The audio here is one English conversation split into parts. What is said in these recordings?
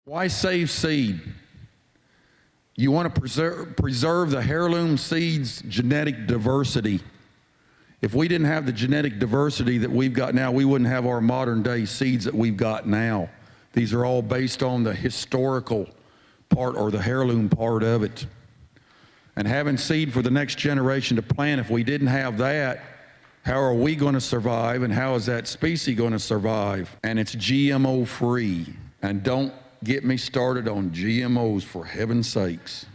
Why save seed? You want to preserve the heirloom seed's genetic diversity. If we didn't have the genetic diversity that we've got now, we wouldn't have our modern day seeds that we've got now. These are all based on the historical part or the heirloom part of it. And having seed for the next generation to plant, if we didn't have that, how are we going to survive, and how is that species going to survive? And it's GMO free. And don't get me started on GMOs, for heaven's sakes.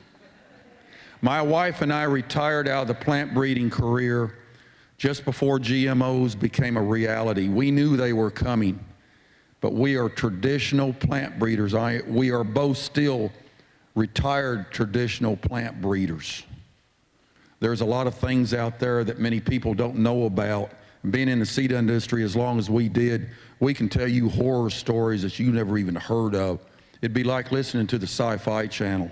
My wife and I retired out of the plant breeding career just before GMOs became a reality. We knew they were coming, but we are traditional plant breeders. We are both still retired traditional plant breeders. There's a lot of things out there that many people don't know about. Being in the seed industry as long as we did, we can tell you horror stories that you never even heard of. It'd be like listening to the Sci-Fi Channel.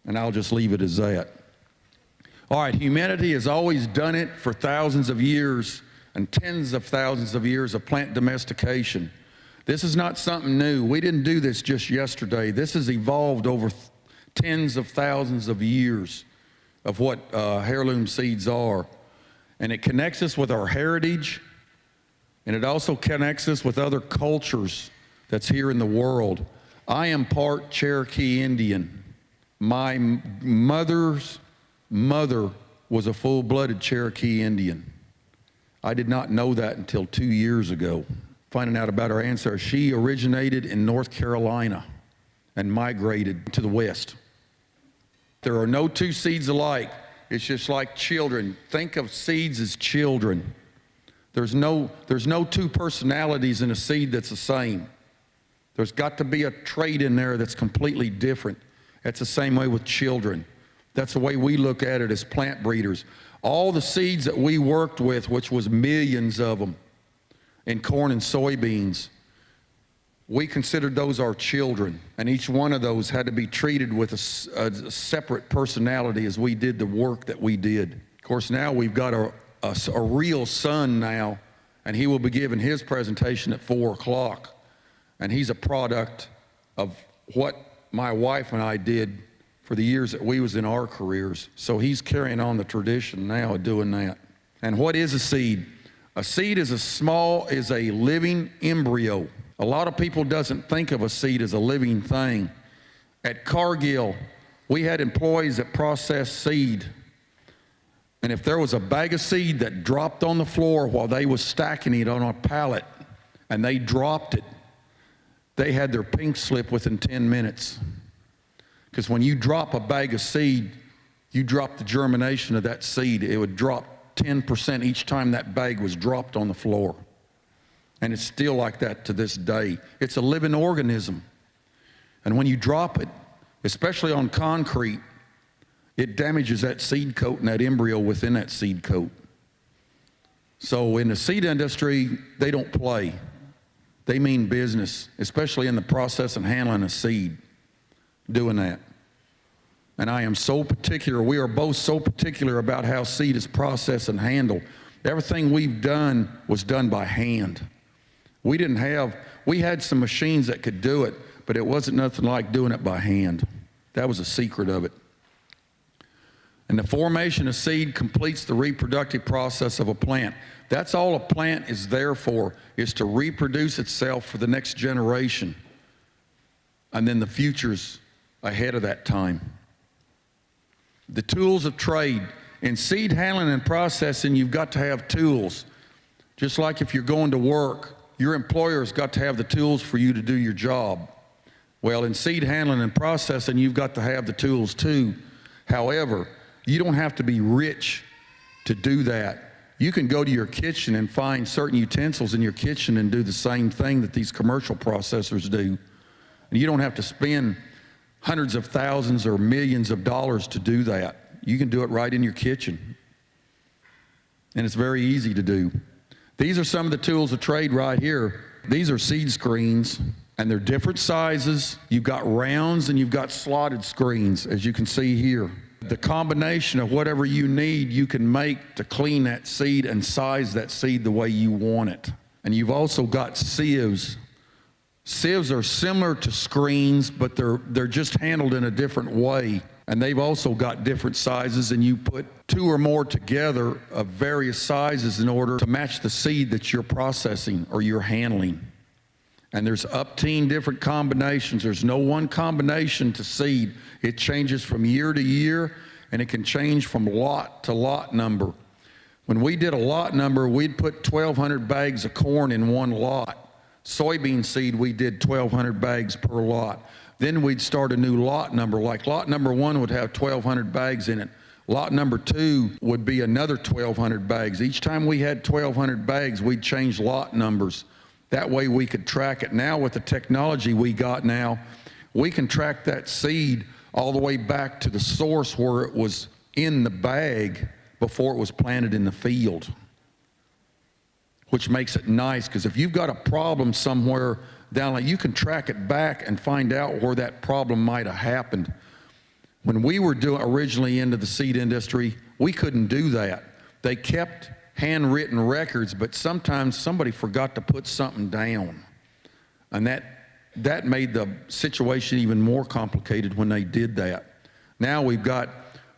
And I'll just leave it as that. All right, humanity has always done it for thousands of years and tens of thousands of years of plant domestication. This is not something new. We didn't do this just yesterday. This has evolved over tens of thousands of years of what heirloom seeds are. And it connects us with our heritage, and it also connects us with other cultures that's here in the world. I am part Cherokee Indian. My mother's mother was a full-blooded Cherokee Indian. I did not know that until 2 years ago. Finding out about her ancestors, she originated in North Carolina and migrated to the West. There are no two seeds alike. It's just like children. Think of seeds as children. There's no two personalities in a seed that's the same. There's got to be a trait in there that's completely different. That's the same way with children. That's the way we look at it as plant breeders. All the seeds that we worked with, which was millions of them, in corn and soybeans, we considered those our children, and each one of those had to be treated with a separate personality as we did the work that we did. Of course, now we've got a real son now, and he will be giving his presentation at 4 o'clock, and he's a product of what my wife and I did for the years that we was in our careers. So he's carrying on the tradition now of doing that. And what is a seed? A seed is a living embryo. A lot of people doesn't think of a seed as a living thing. At Cargill, we had employees that processed seed. And if there was a bag of seed that dropped on the floor while they was stacking it on a pallet and they dropped it, they had their pink slip within 10 minutes. Because when you drop a bag of seed, you drop the germination of that seed. It would drop 10% each time that bag was dropped on the floor. And it's still like that to this day. It's a living organism. And when you drop it, especially on concrete, it damages that seed coat and that embryo within that seed coat. So in the seed industry, they don't play. They mean business, especially in the process and handling of seed, doing that. And I am so particular, we are both so particular about how seed is processed and handled. Everything we've done was done by hand. We had some machines that could do it, but it wasn't nothing like doing it by hand. That was a secret of it. And the formation of seed completes the reproductive process of a plant. That's all a plant is there for, is to reproduce itself for the next generation. And then the future's ahead of that time. The tools of trade. In seed handling and processing, you've got to have tools. Just like if you're going to work, your employer's got to have the tools for you to do your job. Well, in seed handling and processing, you've got to have the tools too. However, you don't have to be rich to do that. You can go to your kitchen and find certain utensils in your kitchen and do the same thing that these commercial processors do. And you don't have to spend hundreds of thousands or millions of dollars to do that. You can do it right in your kitchen. And it's very easy to do. These are some of the tools of trade right here. These are seed screens, and they're different sizes. You've got rounds and you've got slotted screens, as you can see here. The combination of whatever you need, you can make to clean that seed and size that seed the way you want it. And you've also got sieves Sieves are similar to screens, but they're just handled in a different way. And they've also got different sizes, and you put two or more together of various sizes in order to match the seed that you're processing or you're handling. And there's up to different combinations. There's no one combination to seed. It changes from year to year, and it can change from lot to lot number. When we did a lot number, we'd put 1,200 bags of corn in one lot. Soybean seed, we did 1,200 bags per lot. Then we'd start a new lot number. Like lot number 1 would have 1,200 bags in it. Lot number 2 would be another 1,200 bags. Each time we had 1,200 bags, we'd change lot numbers. That way we could track it. Now with the technology we got now, we can track that seed all the way back to the source where it was in the bag before it was planted in the field, which makes it nice, because if you've got a problem somewhere down there, you can track it back and find out where that problem might have happened. When we were originally into the seed industry, we couldn't do that. They kept handwritten records, but sometimes somebody forgot to put something down. And that made the situation even more complicated when they did that. Now we've got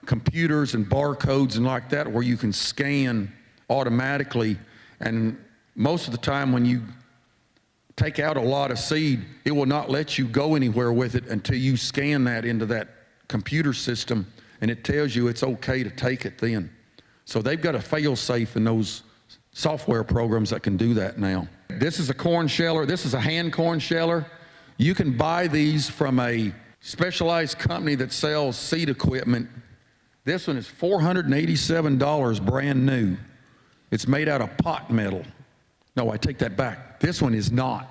computers and barcodes and like that where you can scan automatically, and most of the time when you take out a lot of seed, it will not let you go anywhere with it until you scan that into that computer system, and it tells you it's okay to take it then. So they've got a fail-safe in those software programs that can do that now. This is a corn sheller. This is a hand corn sheller. You can buy these from a specialized company that sells seed equipment. This one is $487 brand new. It's made out of pot metal. No, I take that back. This one is not.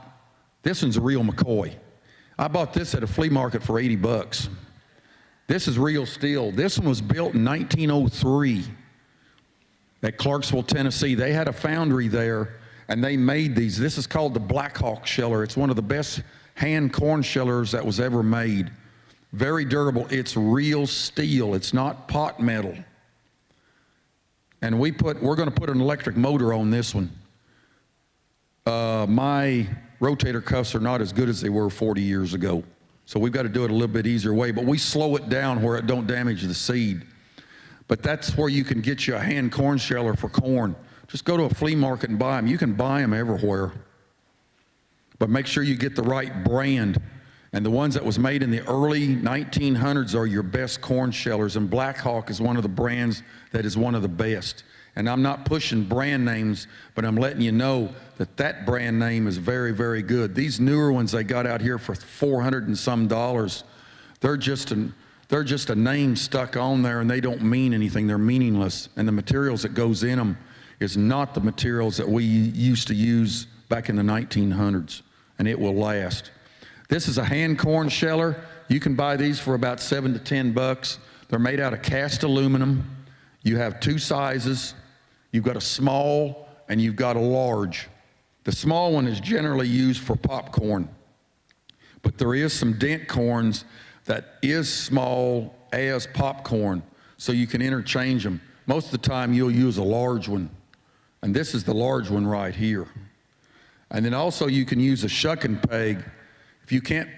This one's a real McCoy. I bought this at a flea market for 80 bucks. This is real steel. This one was built in 1903 at Clarksville, Tennessee. They had a foundry there, and they made these. This is called the Black Hawk sheller. It's one of the best hand corn shellers that was ever made. Very durable. It's real steel. It's not pot metal. And we're going to put an electric motor on this one. My rotator cuffs are not as good as they were 40 years ago. So we've got to do it a little bit easier way, but we slow it down where it don't damage the seed. But that's where you can get you a hand corn sheller for corn. Just go to a flea market and buy them. You can buy them everywhere. But make sure you get the right brand. And the ones that was made in the early 1900s are your best corn shellers. And Black Hawk is one of the brands that is one of the best. And I'm not pushing brand names, but I'm letting you know that that brand name is very, very good. These newer ones they got out here for $400 and some, they're just a name stuck on there, and they don't mean anything. They're meaningless. And the materials that goes in them is not the materials that we used to use back in the 1900s, and it will last. This is a hand corn sheller. You can buy these for about $7 to $10. They're made out of cast aluminum. You have two sizes. You've got a small and you've got a large. The small one is generally used for popcorn, but there is some dent corns that is small as popcorn, so you can interchange them. Most of the time you'll use a large one, and this is the large one right here. And then also you can use a shucking peg. If you can't,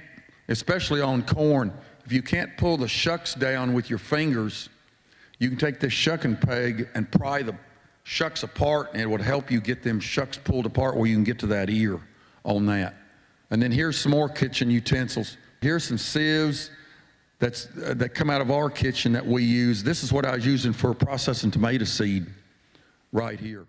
especially on corn, if you can't pull the shucks down with your fingers, you can take this shucking peg and pry the shucks apart, and it would help you get them shucks pulled apart where you can get to that ear on that. And then here's some more kitchen utensils. Here's some sieves that come out of our kitchen that we use. This is what I was using for processing tomato seed right here.